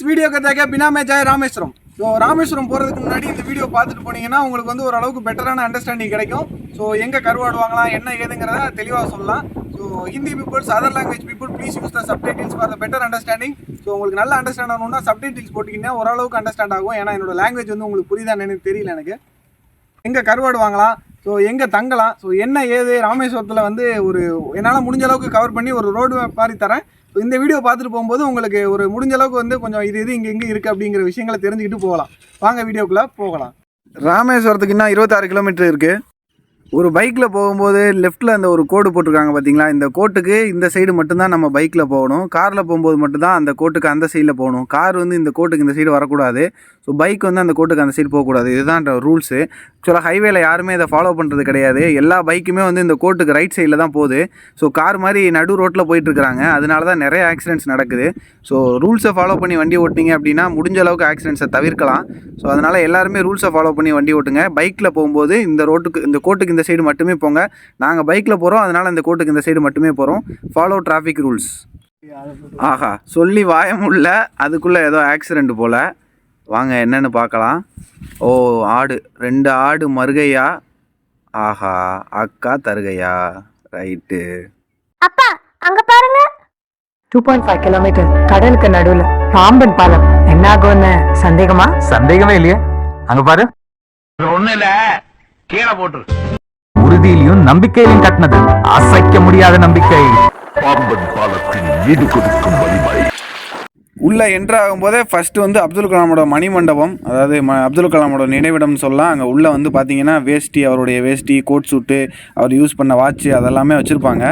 Video கத்தாக்க பினா में जाए Rameswaram. So Rameswaram போகிறதுக்கு முன்னாடி இந்த வீடியோ பார்த்துட்டு போனீங்கன்னா உங்களுக்கு வந்து ஓரளவுக்கு பெட்டரான அண்டர்ஸ்டாண்டிங் கிடைக்கும். ஸோ எங்கே கருவாடு வாங்கலாம் என்ன ஏதுங்கிறத தெளிவாக சொல்லலாம். So Hindi peoples other language people please use the subtitles for the better understanding. So உங்களுக்கு நல்ல அண்டர்ஸ்டாண்ட் ஆகணும்னா சப்டைட்டில்ஸ் போட்டிங்கன்னா ஓரளவுக்கு அண்டர்ஸ்டாண்ட் ஆகும். ஏன்னா என்னோட லாங்குவேஜ் வந்து உங்களுக்கு புரியுதான்னு எனக்கு தெரியல. எனக்கு எங்கே கருவாடு வாங்கலாம், ஸோ எங்கே தங்கலாம், ஸோ என்ன ஏது ராமேஸ்வரத்தில் வந்து ஒரு என்னால் முடிஞ்ச அளவுக்கு கவர் பண்ணி ஒரு ரோடு மாதிரி தரேன். ஸோ இந்த வீடியோ பார்த்துட்டு போகும்போது உங்களுக்கு ஒரு முடிஞ்ச அளவுக்கு வந்து கொஞ்சம் இது இங்கே இருக்குது அப்படிங்கிற விஷயங்களை தெரிஞ்சுக்கிட்டு போகலாம். வாங்க வீடியோக்குள்ளே போகலாம். ராமேஸ்வரத்துக்கு இன்னும் 26 கிலோமீட்டர் இருக்குது. ஒரு பைக்கில் போகும்போது லெஃப்ட்டில் அந்த ஒரு கோடு போட்டிருக்காங்க பார்த்தீங்களா, இந்த கோட்டுக்கு இந்த சைடு மட்டும்தான் நம்ம பைக்கில் போகணும். காரில் போகும்போது மட்டும்தான் அந்த கோட்டுக்கு அந்த சைடில் போகணும். கார் வந்து இந்த கோட்டுக்கு இந்த சைடு வரக்கூடாது. ஸோ பைக் வந்து அந்த கோட்டுக்கு அந்த சைடு போகக்கூடாது. இதுதான் ரூல்ஸு. ஆக்சுவலாக ஹைவேல யாருமே இதை ஃபாலோ பண்ணுறது கிடையாது. எல்லா பைக்குமே வந்து இந்த கோட்டுக்கு ரைட் சைடில் தான் போகுது. ஸோ கார் மாதிரி நடு ரோட்டில் போயிட்டுருக்காங்க. அதனால தான் நிறைய ஆக்சிடென்ட்ஸ் நடக்குது. ஸோ ரூல்ஸை ஃபாலோ பண்ணி வண்டி ஓட்டிங்க அப்படின்னா முடிஞ்ச அளவுக்கு ஆக்சிடென்ட்ஸை தவிர்க்கலாம். ஸோ அதனால் எல்லாருமே ரூல்ஸை ஃபாலோ பண்ணி வண்டி ஓட்டுங்க. பைக்கில் போகும்போது இந்த கோட்டுக்கு இந்த சைடு மட்டுமே போங்க. நாங்கள் பைக்கில் போகிறோம், அதனால் இந்த கோட்டுக்கு இந்த சைடு மட்டுமே போகிறோம். Follow traffic rules. ஆஹா, சொல்லி வாயமுள்ள அதுக்குள்ளே ஏதோ ஆக்சிடெண்ட் போல். வாங்க என்னென்னு பார்க்கலாம். ஓ, ஆடு 2 ஆடு மருகையா. ஆஹா, அக்கா தருகையா. ரைட்டு. அப்பா அங்க பாருங்க. 2.5 கிலோமீட்டர் கடலுக்கு நடுவுல பாம்பன் பாலம். என்ன ஆகும்னு சந்தேகமா? சந்தேகமே இல்லையே. அங்க பாரு, ஒண்ணு இல்ல, கீழே போட்டு உறுதியிலையும் நம்பிக்கையிலும் கட்டினது. அசைக்க முடியாத நம்பிக்கை. பாம்பன் பாலத்தின் ஈடு கொடுக்கும் வழிபாடு. உள்ளே என்ட்ரு ஆகும்போதே ஃபஸ்ட்டு வந்து அப்துல் கலாமோட மணிமண்டபம், அதாவது அப்துல் கலாமோட நினைவிடம்னு சொல்லலாம். அங்கே உள்ளே வந்து பார்த்தீங்கன்னா வேஷ்டி, அவருடைய வேஷ்டி, கோட் சூட்டு, அவர் யூஸ் பண்ண வாட்ச் அதெல்லாமே வச்சுருப்பாங்க.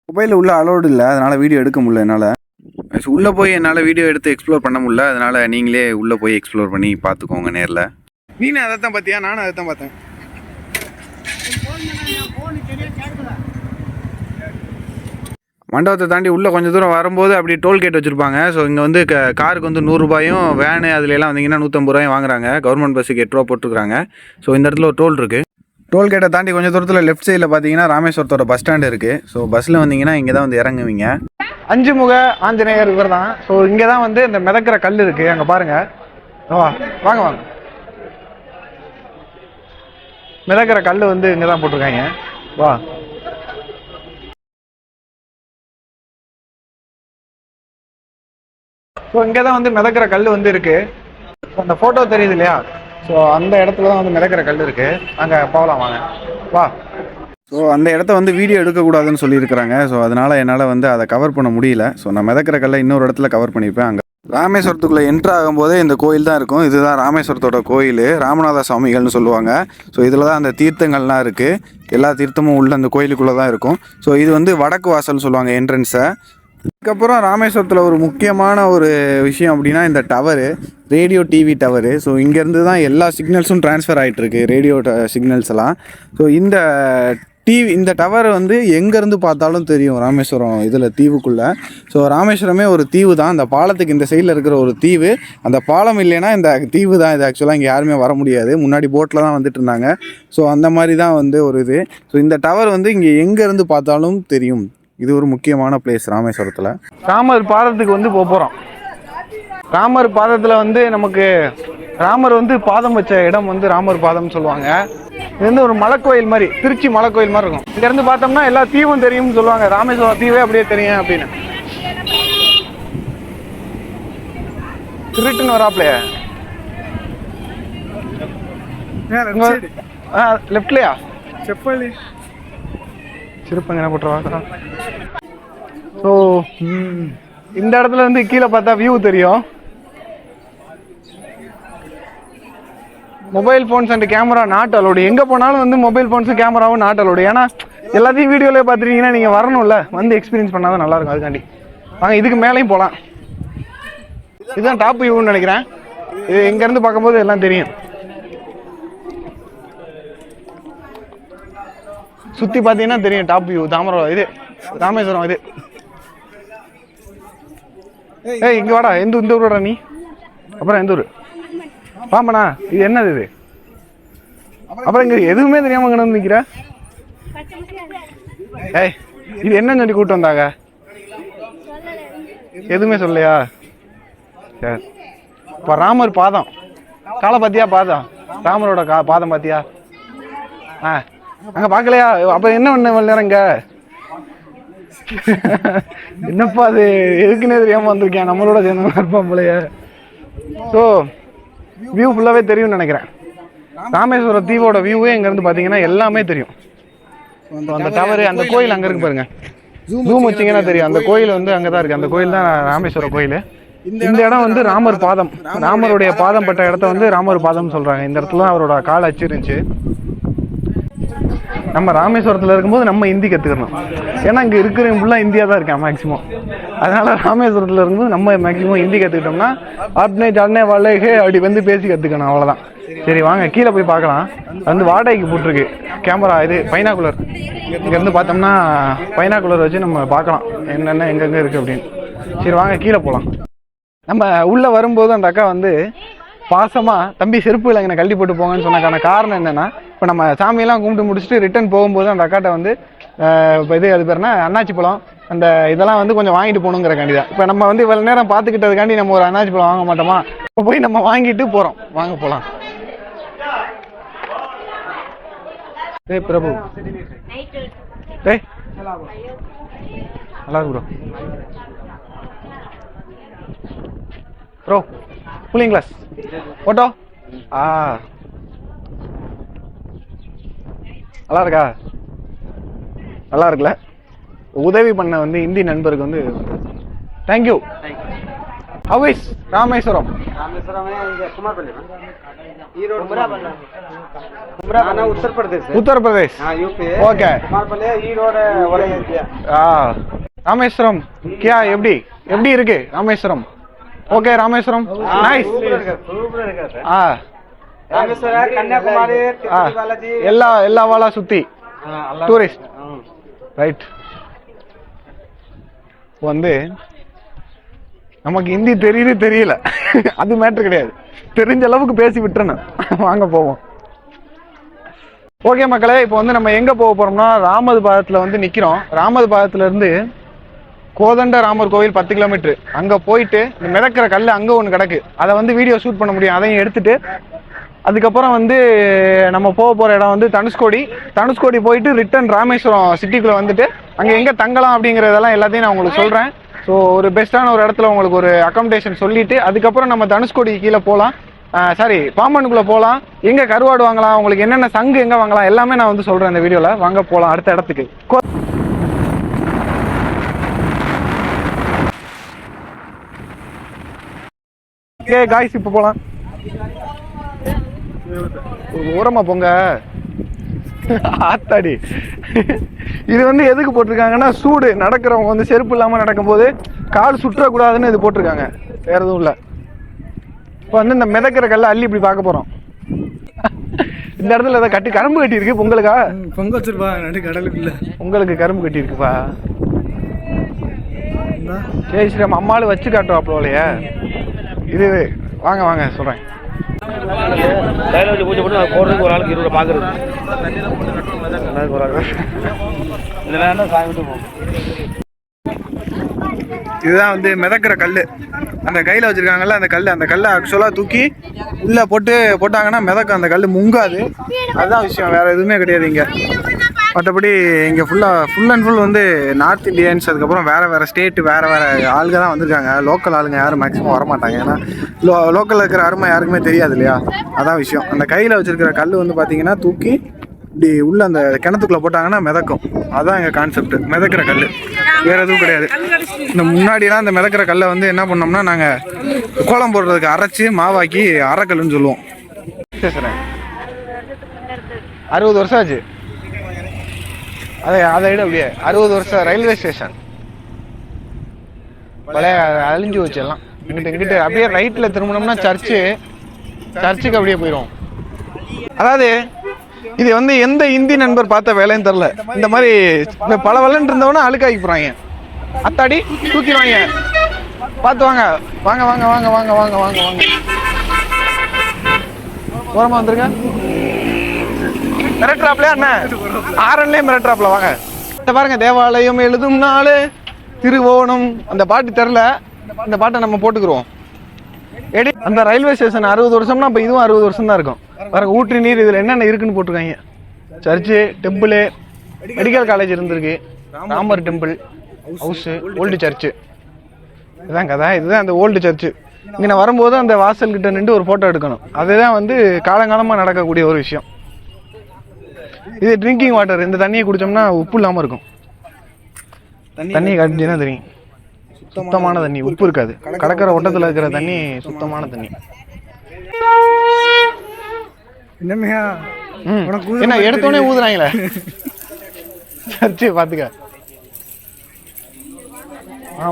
மொபைலில் உள்ளே அலோடு இல்லை, அதனால் வீடியோ எடுக்க முடியல என்னால். உள்ளே போய் என்னால் வீடியோ எடுத்து எக்ஸ்ப்ளோர் பண்ண முடியல. அதனால் நீங்களே உள்ளே போய் எக்ஸ்ப்ளோர் பண்ணி பார்த்துக்கோங்க நேரில். நீனே அதை தான் பார்த்தியா? நானும் அதை தான் பார்த்தேன். மண்டபத்தை தாண்டி உள்ளே கொஞ்சம் தூரம் வரும்போது அப்படி டோல்கேட் வச்சுருப்பாங்க. ஸோ இங்கே வந்து காருக்கு வந்து 100 ரூபாயும், வேனு அதுலலாம் வந்தீங்கன்னா 150 ரூபாயும் வாங்குறாங்க. கவர்மெண்ட் பஸ்ஸுக்கு 8 ரூபா போட்டுருக்காங்க. ஸோ இந்த இடத்துல ஒரு டோல் இருக்குது. டோல்கேட்டை தாண்டி கொஞ்சம் தூரத்தில் லெஃப்ட் சைடில் பார்த்தீங்கன்னா ராமேஸ்வரத்தோட பஸ் ஸ்டாண்டு இருக்குது. ஸோ பஸ்ஸில் வந்தீங்கன்னா இங்கே தான் வந்து இறங்குவீங்க. 5 முக ஆஞ்சநேயர் இவர் தான். ஸோ இங்கே தான் வந்து இந்த மிதக்கிற கல் இருக்குது. அங்கே பாருங்கள். வாங்க வாங்க. மிதக்கிற கல் வந்து இங்கே தான் போட்டிருக்காங்க. வா. ஸோ இங்கே தான் வந்து மிதக்கிற கல் வந்து இருக்குது. அந்த ஃபோட்டோ தெரியுது இல்லையா? ஸோ அந்த இடத்துல தான் வந்து மிதக்கிற கல் இருக்குது. அங்கே போகலாம் வாங்க. வா. ஸோ அந்த இடத்த வந்து வீடியோ எடுக்கக்கூடாதுன்னு சொல்லியிருக்கிறாங்க. ஸோ அதனால் என்னால் வந்து அதை கவர் பண்ண முடியல. ஸோ நான் மிதக்கிற கல்லை இன்னொரு இடத்துல கவர் பண்ணியிருப்பேன். அங்கே ராமேஸ்வரத்துக்குள்ளே என்ட்ரு ஆகும்போதே இந்த கோயில் தான் இருக்கும். இதுதான் ராமேஸ்வரத்தோட கோயில், ராமநாத சுவாமிகள்னு சொல்லுவாங்க. ஸோ இதில் தான் அந்த தீர்த்தங்கள்லாம் இருக்குது. எல்லா தீர்த்தமும் உள்ள அந்த கோயிலுக்குள்ளே தான் இருக்கும். ஸோ இது வந்து வடக்கு வாசல்னு சொல்லுவாங்க, என்ட்ரன்ஸை. அதுக்கப்புறம் ராமேஸ்வரத்தில் ஒரு முக்கியமான ஒரு விஷயம் அப்படின்னா இந்த tower, radio TV tower. So இங்கேருந்து தான் எல்லா சிக்னல்ஸும் ட்ரான்ஸ்ஃபர் ஆகிட்டுருக்கு, ரேடியோ சிக்னல்ஸ் எல்லாம். ஸோ இந்த டவர் வந்து எங்கேருந்து பார்த்தாலும் தெரியும் ராமேஸ்வரம் இதில் தீவுக்குள்ளே. ஸோ ராமேஸ்வரமே ஒரு தீவு தான். அந்த பாலத்துக்கு இந்த சைடில் இருக்கிற ஒரு தீவு. அந்த பாலம் இல்லைன்னா இந்த தீவு தான் இது. ஆக்சுவலாக இங்கே யாருமே வர முடியாது. முன்னாடி போட்டில் தான் வந்துட்டு இருந்தாங்க. ஸோ அந்த மாதிரி தான் வந்து ஒரு இது. ஸோ இந்த டவர் வந்து இங்கே எங்கேருந்து பார்த்தாலும் தெரியும். இது ஒரு முக்கியமான பிளேஸ் ராமேஸ்வரத்தில். ராமர் பாதத்துக்கு வந்து போகிறோம். ராமர் பாதத்தில் வந்து நமக்கு ராமர் வந்து பாதம் வச்ச இடம் வந்து ராமர் பாதம்னு சொல்லுவாங்க. இது வந்து ஒரு மலைக்கோயில் மாதிரி, திருச்சி மலைக்கோயில் மாதிரி இருக்கும். இங்கேருந்து பார்த்தோம்னா எல்லா தீவும் தெரியும்னு சொல்லுவாங்க. ராமேஸ்வரம் தீவே அப்படியே தெரியும் அப்படின்னு. திருட்டுன்னு வராப்லையா? லெஃப்ட்லையா? செப்பலி சிறப்புங்க என்ன போட்டுருவாங்க. ஸோ இந்த இடத்துல வந்து கீழே பார்த்தா வியூ தெரியும். Mobile phones and camera not allowed. எங்கே போனாலும் வந்து மொபைல் ஃபோன்ஸும் கேமராவும் நாட் அலோடு. ஏன்னா எல்லாத்தையும் வீடியோவில் பார்த்துருக்கீங்கன்னா நீங்கள் வரணும்ல, வந்து எக்ஸ்பீரியன்ஸ் பண்ணால் தான் நல்லாயிருக்கும். அதுக்காண்டி வாங்க இதுக்கு மேலேயும் போகலாம். இதுதான் டாப் வியூன்னு நினைக்கிறேன். இது இங்கேருந்து பார்க்கும்போது எல்லாம் தெரியும். சுற்றி பார்த்தீங்கன்னா தெரியும் டாப் வியூ. தாமரம் இது, ராமேஸ்வரம் இது. ஏய் இங்கே வாடா. எந்த ஊர் வாடா நீ? அப்புறம் எந்த ஊர்? பாம்பனா? இது என்னது இது? அப்புறம் இங்கே எதுவுமே தெரியாமல் இங்கே வந்து நிற்கிற. ஏய் இது என்னன்னு சொல்லி கூப்பிட்டு வந்தாங்க? எதுவுமே சொல்லலையா? சரி இப்போ ராமர் பாதம் காலை பார்த்தியா? பாதம் ராமரோட பாதம் பார்த்தியா? அங்கே பார்க்கலையா? அப்போ என்ன பண்ண நேரம் இங்கே என்னப்பா அது எதுக்குன்னே தெரியாமல் வந்திருக்கேன். நம்மளோட சேர்ந்தவங்க இருப்பான் போலையே. ஸோ வியூ ஃபுல்லாகவே தெரியும்னு நினைக்கிறேன். ராமேஸ்வரம் தீவோட வியூவே இங்கேருந்து பார்த்தீங்கன்னா எல்லாமே தெரியும். அந்த டவரு, அந்த கோயில் அங்கே இருக்கு பாருங்க. ஜூம் வச்சிங்கன்னா தெரியும். அந்த கோயில் வந்து அங்கே தான் இருக்குது. அந்த கோயில் தான் ராமேஸ்வரம் கோயில். இந்த இடம் வந்து ராமர் பாதம், ராமருடைய பாதம் பட்ட இடத்த வந்து ராமர் பாதம்னு சொல்கிறாங்க. இந்த இடத்துல தான் அவரோட கால் அச்சு இருந்துச்சு. நம்ம ராமேஸ்வரத்தில் இருக்கும்போது நம்ம ஹிந்தி கற்றுக்கணும். ஏன்னா இங்கே இருக்கிறவங்க ஃபுல்லாக இந்தியா தான் இருக்கேன் மேக்ஸிமம். அதனால் ராமேஸ்வரத்தில் இருக்கும்போது நம்ம மேக்ஸிமம் ஹிந்தி கற்றுக்கிட்டோம்னா ஆப்னே ஜானே வாழகே அப்படி வந்து பேசி கற்றுக்கணும். அவ்வளோதான். சரி வாங்க கீழே போய் பார்க்கலாம். வந்து வாடகைக்கு போட்டிருக்கு கேமரா, இது பைனாகுலர். இங்கேருந்து பார்த்தோம்னா பைனாகுலர் வச்சு நம்ம பார்க்கலாம் என்னென்ன எங்கெங்கே இருக்குது அப்படின்னு. சரி வாங்க கீழே போகலாம். நம்ம உள்ளே வரும்போது அந்த அக்கா வந்து பாசமாக தம்பி செருப்பு இல்லைங்க கழட்டி போட்டு போங்கன்னு சொன்னக்கான காரணம் என்னென்னா, இப்போ நம்ம சாமியெல்லாம் கும்பிட்டு முடிச்சுட்டு ரிட்டர்ன் போகும்போது அந்த அக்காட்ட வந்து இப்போ இது அது பேர்னா அன்னாச்சி பழம் அந்த இதெல்லாம் வந்து கொஞ்சம் வாங்கிட்டு போகணுங்கிறக்காண்டி தான். இப்போ நம்ம வந்து இவ்வளோ நேரம் பார்த்துக்கிட்டதுக்காண்டி நம்ம ஒரு அன்னாச்சி பழம் வாங்க மாட்டோமா? இப்போ போய் நம்ம வாங்கிட்டு போகிறோம். வாங்க போகலாம். ஏய் பிரபு, ஏய் நல்லா இருக்கு ப்ரோ. கூலிங் கிளாஸ் போட்டோ நல்லா இருக்கா? நல்லா இருக்குல்ல? உதவி பண்ண வந்து இந்தி நண்பருக்கு வந்து thank you. How is Rameswaram? Uttar Pradesh okay Rameswaram क्या எப்படி எப்படி இருக்கு ராமேஸ்வரம்? Okay Rameswaram nice. கன்னியாகுமரி எல்லா வாழா சுத்தி டூரிஸ்ட் ரைட். வந்து நமக்கு ஹிந்தி தெரியுது தெரியல அது மேட்ரு கிடையாது. தெரிஞ்ச அளவுக்கு பேசி விட்டுறணும். வாங்க போவோம். ஓகே மக்களே, இப்போ வந்து நம்ம எங்கே போக போகிறோம்னா ராமது பாதத்தில் வந்து நிற்கிறோம். ராமது பாதத்துலேருந்து கோதண்ட ராமர் கோவில் 10 கிலோமீட்டர். அங்கே போயிட்டு இந்த மிதக்கிற கல் அங்கே ஒன்று கிடக்கு. அதை வந்து வீடியோ ஷூட் பண்ண முடியும். அதையும் எடுத்துட்டு அதுக்கப்புறம் வந்து நம்ம போக போகிற இடம் வந்து தனுஷ்கோடி போயிட்டு ரிட்டர்ன் ராமேஸ்வரம் சிட்டிக்குள்ளே வந்துட்டு அங்கே எங்கே தங்கலாம் அப்படிங்கிறதெல்லாம் எல்லாத்தையும் நான் உங்களுக்கு சொல்கிறேன். ஸோ ஒரு பெஸ்ட்டான ஒரு இடத்துல உங்களுக்கு ஒரு அக்காமடேஷன் சொல்லிவிட்டு அதுக்கப்புறம் நம்ம தனுஷ்கோடி கீழே போகலாம். சாரி பாம்பனுக்குள்ளே போகலாம். எங்கே கருவாடு வாங்கலாம், உங்களுக்கு என்னென்ன சங்கு எங்கே வாங்கலாம் எல்லாமே நான் வந்து சொல்கிறேன் இந்த வீடியோவில். வாங்க போகலாம் அடுத்த இடத்துக்கு. ஓகே காய்ஸ், இப்போ போகலாம். ஓரமாக போங்க ஆத்தாடி. இது வந்து எதுக்கு போட்டிருக்காங்கன்னா சூடு நடக்கிறவங்க வந்து செருப்பு இல்லாமல் நடக்கும்போது கால் சுற்றக்கூடாதுன்னு இது போட்டிருக்காங்க. வேற எதுவும் இல்லை. இப்போ வந்து இந்த மிதக்கிற கல்லை அள்ளி இப்படி பார்க்க போகிறோம். இந்த இடத்துல ஏதாவது கட்டி கரும்பு கட்டி இருக்கு. பொங்கலுக்கா? பொங்க வச்சிருப்பா நடு கடலுக்குள்ள. உங்களுக்கு கரும்பு கட்டி இருக்குப்பா. சரி சரி, நம்ம அம்மாவில் வச்சு காட்டுவோம் அப்போலையே. இது வாங்க வாங்க சொல்கிறேன். பூஜை பண்ணி போடுறதுக்கு ஒரு ஆளுக்கு 20 ரூபா பார்க்குறது. இதுதான் வந்து மிதக்கிற கல். அந்த கையில் வச்சுருக்காங்கல்ல அந்த கல்லை ஆக்சுவலாக தூக்கி உள்ளே போட்டாங்கன்னா மிதக்கும். அந்த கல் முங்காது. அதுதான் விஷயம், வேறு எதுவுமே கிடையாது இங்கே. மற்றபடி இங்கே ஃபுல் அண்ட் ஃபுல் வந்து நார்த் இந்தியன்ஸ், அதுக்கப்புறம் வேறு ஸ்டேட்டு வேறு ஆளுங்க தான் வந்திருக்காங்க. லோக்கல் ஆளுங்க யாரும் மேக்ஸிமம் வரமாட்டாங்க. ஏன்னா லோக்கலில் இருக்கிற அருமை யாருக்குமே தெரியாது இல்லையா? அதான் விஷயம். அந்த கையில் வச்சுருக்கிற கல் வந்து பார்த்திங்கன்னா தூக்கி இப்படி உள்ள அந்த கிணத்துக்குள்ளே போட்டாங்கன்னா மிதக்கும். அதுதான் எங்கள் கான்செப்ட், மிதக்கிற கல். வேறு எதுவும் கிடையாது. இந்த முன்னாடிலாம் அந்த மிதக்கிற கல்லை வந்து என்ன பண்ணோம்னா நாங்கள் கோலம் போடுறதுக்கு அரைச்சி மாவாக்கி அரைக்கல்லுன்னு சொல்லுவோம். பேசுகிறேன் 60 வருஷம் ஆச்சு. அதை விட அப்படியே 60 வருஷம் ரயில்வே ஸ்டேஷன் பழைய அழிஞ்சு வச்சு எல்லாம். இங்கிட்டு அப்படியே ரைட்டில் திரும்பினோம்னா சர்ச்சுக்கு அப்படியே போயிடும். அதாவது இது வந்து எந்த இந்தி நண்பர் பார்த்த வேலைன்னு தெரில. இந்த மாதிரி பல வளன்னு இருந்தவொன்னே அழுக்காக்கி போகிறாங்க. அத்தாடி தூக்கிடுவாங்க. பார்த்து வாங்க வாங்க வாங்க வாங்க வாங்க வாங்க வாங்க வாங்க ஓரமாக வந்துருங்க. மிரட்ராப்லையா அண்ணன்? ஆரன்லேயே மிரட்ராப்ல வாங்க. பாருங்க, தேவாலயம் எழுதும் நாள் திருவோணம். அந்த பாட்டு தெரில, இந்த பாட்டை நம்ம போட்டுக்கிறோம். அந்த ரயில்வே ஸ்டேஷன் 60 வருஷம்னா இப்போ இதுவும் 60 வருஷம் தான் இருக்கும். வேற ஊற்று நீர் இதில் என்னென்ன இருக்குன்னு போட்டிருக்காங்க. சர்ச்சு, டெம்பிள், மெடிக்கல் காலேஜ் இருந்திருக்கு, Ramar temple, house, old church. இதுதான் கதை. இதுதான் அந்த ஓல்டு சர்ச்சு. இங்கே நான் வரும்போது அந்த வாசல் கிட்ட நின்று ஒரு ஃபோட்டோ எடுக்கணும். அதுதான் வந்து காலங்காலமாக நடக்கக்கூடிய ஒரு விஷயம். இது ட்ரிங்கிங் வாட்டர். இந்த தண்ணியை குடித்தோம்னா உப்பு இல்லாமல் இருக்கும். தண்ணியை காட்டினா தெரியும். சுத்தமான தண்ணி, உப்பு இருக்காது. கடற்கரை ஓட்டத்தில் இருக்கிற தண்ணி சுத்தமான தண்ணி. என்னமையா என்ன எடுத்தோடனே ஊதுறாங்களே. சர்ச்சு பார்த்துக்க.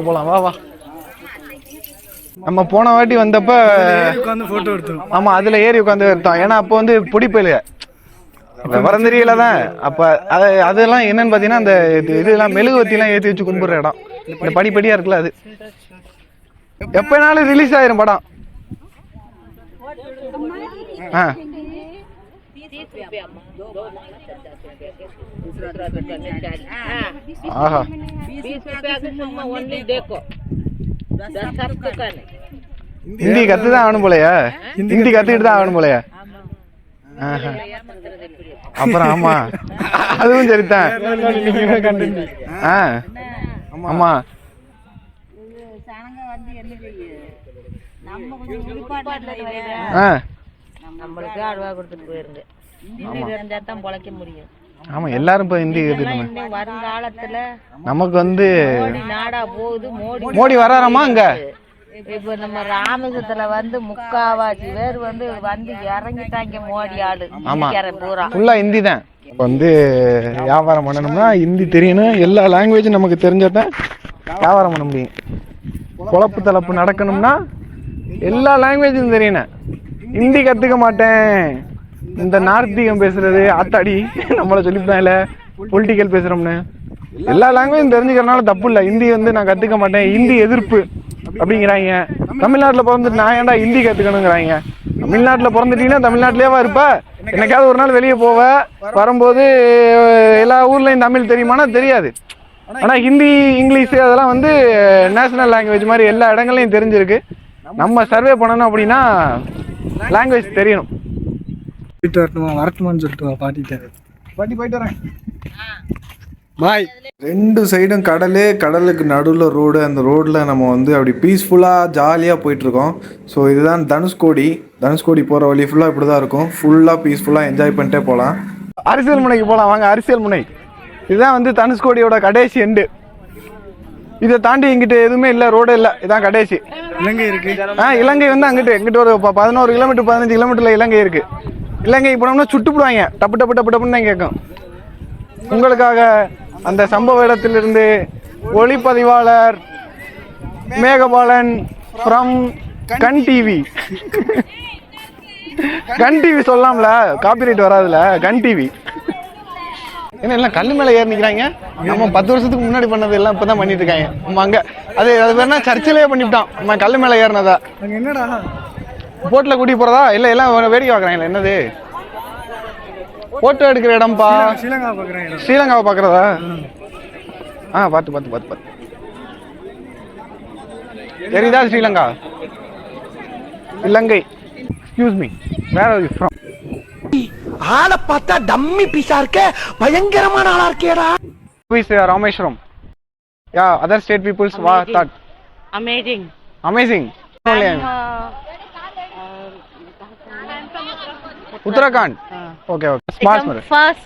போலாம், வா வா. நம்ம போன வாட்டி வந்தப்ப உட்காந்து போட்டோ எடுத்தோம். ஆமா, அதுல ஏறி உட்காந்து எடுத்தோம். ஏன்னா அப்போ வந்து பிடிப்பல விவரம் தெரியல தான். அப்ப அதெல்லாம் என்னன்னு பாத்தீங்கன்னா அந்த இதெல்லாம் மெழுகுவத்தி எல்லாம் ஏற்றி வச்சு கும்பிடுற இடம். இந்த படிப்படியா இருக்குல்ல, அது எப்பனாலும் ரிலீஸ் ஆயிரும் படம். ஆஹா, ஹிந்தி கத்துதான் ஆகணும் போலையா? ஹிந்தி கத்துக்கிட்டு தான் ஆகணும் போலையா? அப்புறம் ஆமா, அதுவும் சரிதான். ஆமா, நம்மளுக்கு அழுவா கொடுத்துட்டு போயிருங்க. தான் பொழைக்க முடியும். ஆமா, எல்லாரும் இப்ப ஹிந்தி வருங்காலத்துல நமக்கு வந்து நாடா போகுது. மோடி வராராமா அங்க. இப்ப நம்ம ராமேஸ்வரத்துல வந்து முக்காவாசி பேர் வந்து இறங்கிட்டாங்க. மோடி ஆளு பூரா ஃபுல்லா ஹிந்தி தான். வந்து வியாபாரம் பண்ணணும்னா ஹிந்தி தெரியணும். எல்லா லாங்குவேஜும் நமக்கு தெரிஞ்சாதான் வியாபாரம் பண்ண முடியும். குழப்பு தலப்பு நடக்கணும்னா எல்லா லாங்குவேஜும் தெரியணும். ஹிந்தி கத்துக்க மாட்டேன், இந்த நார்த்திகம் பேசுறது ஆத்தாடி நம்மளை சொல்லிவிட்டாங்கல்ல பொலிட்டிக்கல் பேசுறோம்னு. எல்லா லாங்குவேஜும் தெரிஞ்சுக்கிறனால தப்பு இல்லை. ஹிந்தி வந்து நான் கத்துக்க மாட்டேன், ஹிந்தி எதிர்ப்பு அப்படிங்கிறாங்க. தமிழ்நாட்டில் பிறந்துட்டு நான் ஏன்டா ஹிந்தி கற்றுக்கணுங்கிறாங்க. தமிழ்நாட்டில் பிறந்துட்டீங்கன்னா தமிழ்நாட்டிலேவா இருப்ப? என்னைக்காவது ஒரு நாள் வெளியே போவ, வரும்போது எல்லா ஊர்லேயும் தமிழ் தெரியுமானா தெரியாது. ஆனால் ஹிந்தி, இங்கிலீஷு அதெல்லாம் வந்து நேஷனல் லாங்குவேஜ் மாதிரி எல்லா இடங்கள்லையும் தெரிஞ்சிருக்கு. நம்ம சர்வே பண்ணணும் அப்படின்னா லாங்குவேஜ் தெரியணும். போயிட்டு வரட்டுமா? வரட்டுமான்னு சொல்லிட்டு பாட்டி போயிட்டு வரேன். பாய். 2 சைடும் கடலுக்கு நடுவில் ரோடு. அந்த ரோடில் நம்ம வந்து அப்படி பீஸ்ஃபுல்லாக ஜாலியாக போயிட்டுருக்கோம். ஸோ இதுதான் தனுஷ்கோடி போகிற வழி ஃபுல்லாக இப்படி தான் இருக்கும். ஃபுல்லாக பீஸ்ஃபுல்லாக என்ஜாய் பண்ணிட்டே போகலாம். அரசியல் முனைக்கு போகலாம் வாங்க. அரசியல் முனை இதுதான் வந்து தனுஷ்கோடியோட கடைசி எண்டு. இதை தாண்டி இங்கிட்டு எதுவுமே இல்லை, ரோடு இல்லை. இதான் கடைசி. இலங்கை இருக்கு. இலங்கை வந்து அங்கிட்டு ஒரு 11 கிலோமீட்டர் 15 கிலோமீட்டரில் இலங்கை இருக்குது. இலங்கைக்கு போனோம்னா சுட்டுப்பிடுவாங்க. டப்பு டப்பு டப்பு டப்புன்னு தான் கேட்கும். உங்களுக்காக அந்த சம்பவ இடத்திலிருந்து ஒளிப்பதிவாளர் Meghabalan from gun TV. Gun TV சொல்லலாம்ல, காப்பிரைட் வராதுல. கன் டிவி என்ன எல்லாம் கல்லு மேலே ஏறி நிற்கிறாங்க. நம்ம 10 வருஷத்துக்கு முன்னாடி பண்ணது எல்லாம் இப்போ தான் பண்ணிட்டு இருக்காங்க. நம்ம அங்கே அது வேணா சர்ச்சிலேயே பண்ணிவிட்டோம். நம்ம கல்லு மேலே ஏறினதா என்னடா போட்டில் கூட்டி போகிறதா? இல்லை எல்லாம் வேடிக்கை பார்க்குறாங்களா? என்னது போட்டோ எடுக்கிற இடம்ப்பா. ஸ்ரீலங்காவை பார்க்குறதா? பார்த்து தெரியுதா? Sri Lanka, Ilangai. Excuse me, where are you from? ஆளை பார்த்தா டம்மி பீஸா இருக்க, பயங்கரமான ஆளா இருக்கேடா. Rameswaram. Other state people's thought amazing. Uttarakhand. Okay. Smart. First,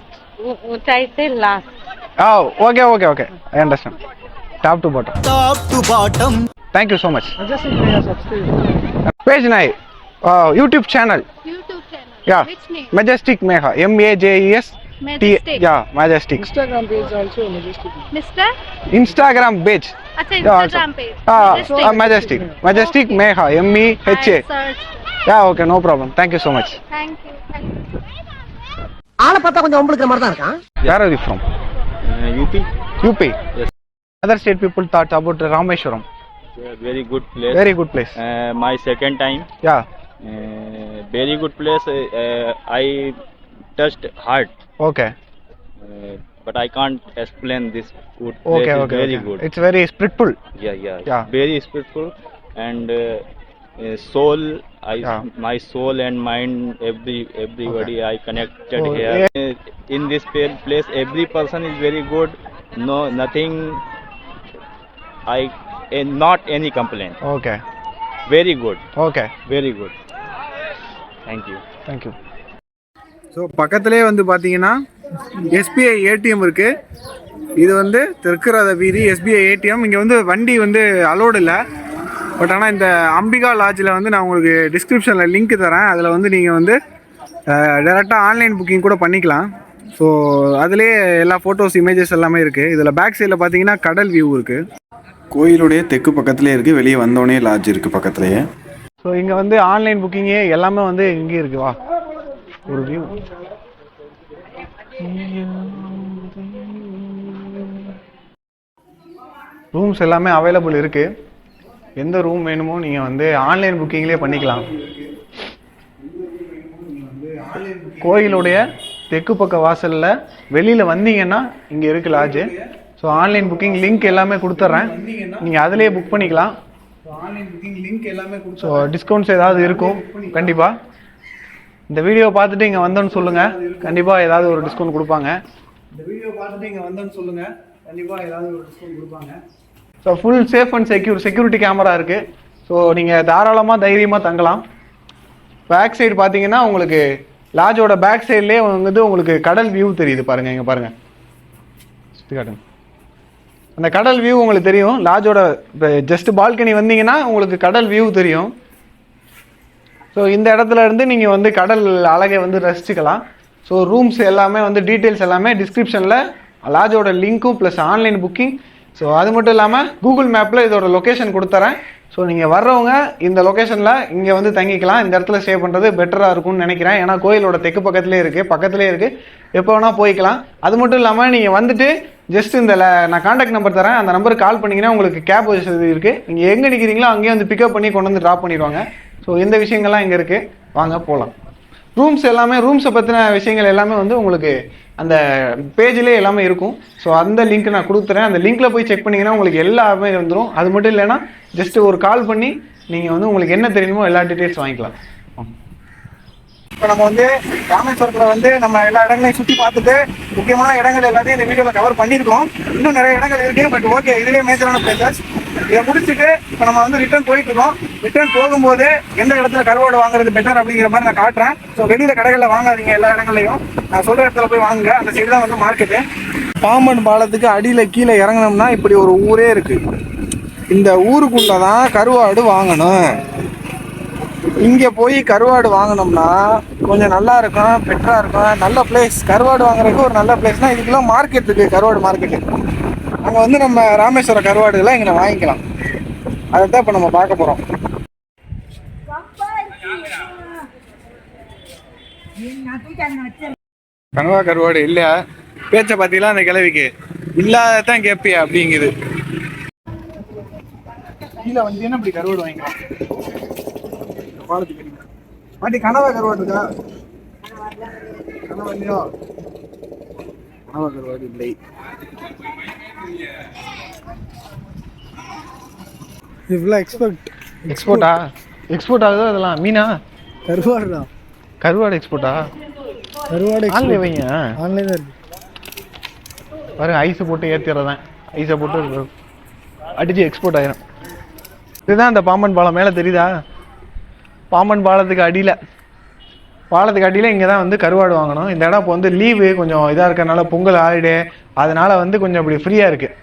I say last. Okay. I understand. Top to bottom. Thank you so much. Page 9. YouTube channel. Yeah. Which name? Majestic Megha. MAJES. Majestic. Yeah, Majestic. Instagram page also Majestic. Mr. Instagram page. Acha, Instagram page. Majestic Megha. MEHA. Search. Yeah, okay, no problem. Thank you so much. Thank you. ஆளை பார்த்தா கொஞ்சம் உங்களுக்கு மாதிரி தான் இருக்கான். Where are you from? UP. Yes. Other state people thought about Rameshwaram. Very good place. Very good place. My second time. Yeah. Very good place. I touched heart. Okay. But I can't explain this good place. Okay. Very good. It's very spiritual. Yeah. Very spiritual, and soul, Yeah. my soul and mind, everybody I connected Oh, here. In this place, every person is very good. No, nothing. Not any complaint. Okay Very good, okay very good. Thank you. Thank you. So பக்கத்துலேயே வந்து பார்த்தீங்கன்னா SBI ATM இருக்குது. இது வந்து தெற்குரத வீதி SBI ATM. இங்கே வந்து வண்டி வந்து அலோடு இல்லை. பட் ஆனால் இந்த அம்பிகா லாட்ஜில் வந்து நான் உங்களுக்கு டிஸ்கிரிப்ஷனில் லிங்க் தரேன். அதில் வந்து நீங்கள் வந்து டேரெக்டாக ஆன்லைன் புக்கிங் கூட பண்ணிக்கலாம். ஸோ அதுலேயே எல்லா ஃபோட்டோஸ் இமேஜஸ் எல்லாமே இருக்குது. இதில் பேக் சைடில் பார்த்தீங்கன்னா கடல் வியூ இருக்குது. கோயிலுடைய தெற்கு பக்கத்துலேயே இருக்குது. வெளியே வந்தோடனே லாட்ஜ் இருக்குது பக்கத்துலேயே. ஸோ இங்கே வந்து ஆன்லைன் புக்கிங்கே எல்லாமே வந்து இங்கே இருக்கு. வா ஒரு வியூ. ரூம்ஸ் எல்லாமே அவைலபிள் இருக்குது. எந்த ரூம் வேணுமோ நீங்கள் வந்து ஆன்லைன் புக்கிங்லேயே பண்ணிக்கலாம். கோயிலுடைய தெற்கு பக்க வாசலில் வெளியில் வந்தீங்கன்னா இங்கே இருக்குது lodge. So online booking link எல்லாமே கொடுத்துட்றேன். நீங்கள் அதிலேயே புக் பண்ணிக்கலாம். ஆன்லைன் புக்கிங் லிங்க் எல்லாமே ஸோ டிஸ்கவுண்ட்ஸ் ஏதாவது இருக்கும் கண்டிப்பாக. இந்த வீடியோ பார்த்துட்டு இங்கே வந்தோன்னு சொல்லுங்கள், கண்டிப்பாக ஏதாவது ஒரு டிஸ்கவுண்ட் கொடுப்பாங்க. So full safe and security camera இருக்குது. ஸோ நீங்கள் தாராளமாக தைரியமாக தங்கலாம். பேக் சைடு பார்த்தீங்கன்னா உங்களுக்கு லாட்ஜோட பேக் சைட்லேயே வந்து உங்களுக்கு கடல் வியூ தெரியுது. பாருங்கள், இங்கே பாருங்கள், சுற்றி காட்டுங்க. அந்த கடல் வியூ உங்களுக்கு தெரியும். லாட்ஜோட ஜஸ்ட் பால்கனி வந்தீங்கன்னா உங்களுக்கு கடல் வியூ தெரியும். ஸோ இந்த இடத்துல இருந்து நீங்கள் வந்து கடல் அழகை வந்து ரசிச்சுக்கலாம். ஸோ ரூம்ஸ் எல்லாமே வந்து டீட்டெயில்ஸ் எல்லாமே டிஸ்கிரிப்ஷனில் லாட்ஜோட லிங்க்கும் ப்ளஸ் ஆன்லைன் புக்கிங். ஸோ அது மட்டும் இல்லாமல் கூகுள் மேப்பில் இதோட லொக்கேஷன் கொடுத்துறேன். ஸோ நீங்கள் வர்றவங்க இந்த லொக்கேஷனில் இங்கே வந்து தங்கிக்கலாம். இந்த இடத்துல ஸ்டே பண்ணுறது பெட்டராக இருக்கும்னு நினைக்கிறேன். ஏன்னா கோயிலோட தெற்கு பக்கத்துலேயே இருக்குது, எப்போ வேணால் போய்க்கலாம். அது மட்டும் இல்லாமல் நீங்கள் வந்துட்டு ஜஸ்ட் இந்த நான் காண்டாக்ட் நம்பர் தரேன், அந்த நம்பருக்கு கால் பண்ணிங்கன்னா உங்களுக்கு கேப் வசதி இருக்குது. நீங்கள் எங்கே நிற்கிறீங்களோ அங்கேயே வந்து பிக்கப் பண்ணி கொண்டு வந்து ட்ராப் பண்ணிடுவாங்க. ஸோ இந்த விஷயங்கள்லாம் இங்கே இருக்குது. வாங்க போகலாம். ரூம்ஸ் எல்லாமே ரூம்ஸை பற்றின விஷயங்கள் எல்லாமே வந்து உங்களுக்கு அந்த பேஜ்லேயே எல்லாமே இருக்கும். ஸோ அந்த லிங்க் நான் கொடுத்துறேன். அந்த லிங்க்கில் போய் செக் பண்ணிங்கன்னா உங்களுக்கு எல்லாமே வந்துடும். அது மட்டும் இல்லைன்னா ஜஸ்ட் ஒரு கால் பண்ணி நீங்கள் வந்து உங்களுக்கு என்ன தெரியணுமோ எல்லா டீட்டெயில்ஸ் வாங்கிக்கலாம். இப்போ நம்ம வந்து ராமேஸ்வரத்தில் வந்து நம்ம எல்லா இடங்களையும் சுற்றி பார்த்துட்டு முக்கியமான இடங்கள் எல்லாத்தையும் இந்த வீடியோவில் கவர் பண்ணியிருக்கோம். இன்னும் நிறைய இடங்கள் இருக்குது. பட் ஓகே, இதுலேயே மேஜரான பிளேசஸ். இதை முடிச்சுட்டு இப்போ நம்ம வந்து ரிட்டர்ன் போயிட்டு இருக்கோம். ரிட்டர்ன் போகும்போது எந்த இடத்துல கருவாடு வாங்குறது பெட்டர் அப்படிங்கிற மாதிரி நான் காட்டுறேன். ஸோ வெளியில் கடைகளில் வாங்காதீங்க, எல்லா இடங்களையும் நான் சொல்கிற இடத்துல போய் வாங்குங்க. அந்த சைடு தான் வந்து மார்க்கெட்டு. பாம்பன் பாலத்துக்கு அடியில் கீழே இறங்கினோம்னா இப்படி ஒரு ஊரே இருக்குது. இந்த ஊருக்குள்ளே தான் கருவாடு வாங்கணும். இங்கே போய் கருவாடு வாங்கினோம்னா கொஞ்சம் நல்லா இருக்கும், பெட்டராக இருக்கும். நல்ல பிளேஸ் கருவாடு வாங்குறதுக்கு ஒரு நல்ல பிளேஸ்னால் இதுக்கெல்லாம் மார்க்கெட் இருக்குது, கருவாடு மார்க்கெட்டு. அங்கே வந்து நம்ம ராமேஸ்வர கருவாடுலாம் இங்கே வாங்கிக்கலாம். அதை தான் இப்போ நம்ம பார்க்க போகிறோம். கனவா கருவாடு இல்லை, பேச்சை பார்த்தீங்களா அந்த கிழவிக்கு இல்லாதான் கேட்பியா அப்படிங்குது. கீழே வந்தீங்கன்னா இப்படி கருவாடு வாங்கிக்கலாம். பாட்டி கனவா கருவாடு இருக்கா? கனவா இல்லையோ? கனவா கருவாடு இல்லை. இவ்வளோ எக்ஸ்போர்ட்டா ஆகுது அதெல்லாம்? மீனா கருவாடு தான். கருவாடு எக்ஸ்போர்ட்டா? கருவாடு ஆன்லைன் வைங்க. ஆன்லைன் தான் இருக்கு பாருங்க, ஐஸை போட்டு ஏற்றிடுறேன். ஐஸை போட்டு அடித்து எக்ஸ்போர்ட் ஆயிரும். இதுதான் அந்த பாம்பன் பாலம் மேலே தெரியுதா? பாம்பன் பாலத்துக்கு அடியில் இங்கே தான் வந்து கருவாடு வாங்கணும். இந்த இடம் இப்போ வந்து லீவு கொஞ்சம் இதாக இருக்கிறதுனால, பொங்கல் ஹாலிடே, அதனால் வந்து கொஞ்சம் இப்படி ஃப்ரீயாக இருக்குது.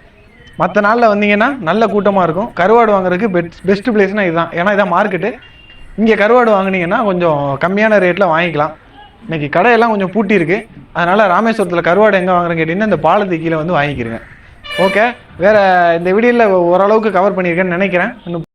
மற்ற நாளில் வந்தீங்கன்னா நல்ல கூட்டமாக இருக்கும். கருவாடு வாங்குறதுக்கு பெஸ்ட் பிளேஸ்னால் இதுதான். ஏன்னா இதான் மார்க்கெட்டு. இங்கே கருவாடு வாங்கினீங்கன்னா கொஞ்சம் கம்மியான ரேட்டில் வாங்கிக்கலாம். இன்றைக்கி கடையெல்லாம் கொஞ்சம் பூட்டி இருக்குது. அதனால் ராமேஸ்வரத்தில் கருவாடு எங்கே வாங்குறேன்னு கேட்டிங்கன்னா இந்த பாலத்துக்கு கீழே வந்து வாங்கிக்கிறேங்க. ஓகே, வேறு இந்த வீடியோவில் ஓரளவுக்கு கவர் பண்ணியிருக்கேன்னு நினைக்கிறேன். இன்னும்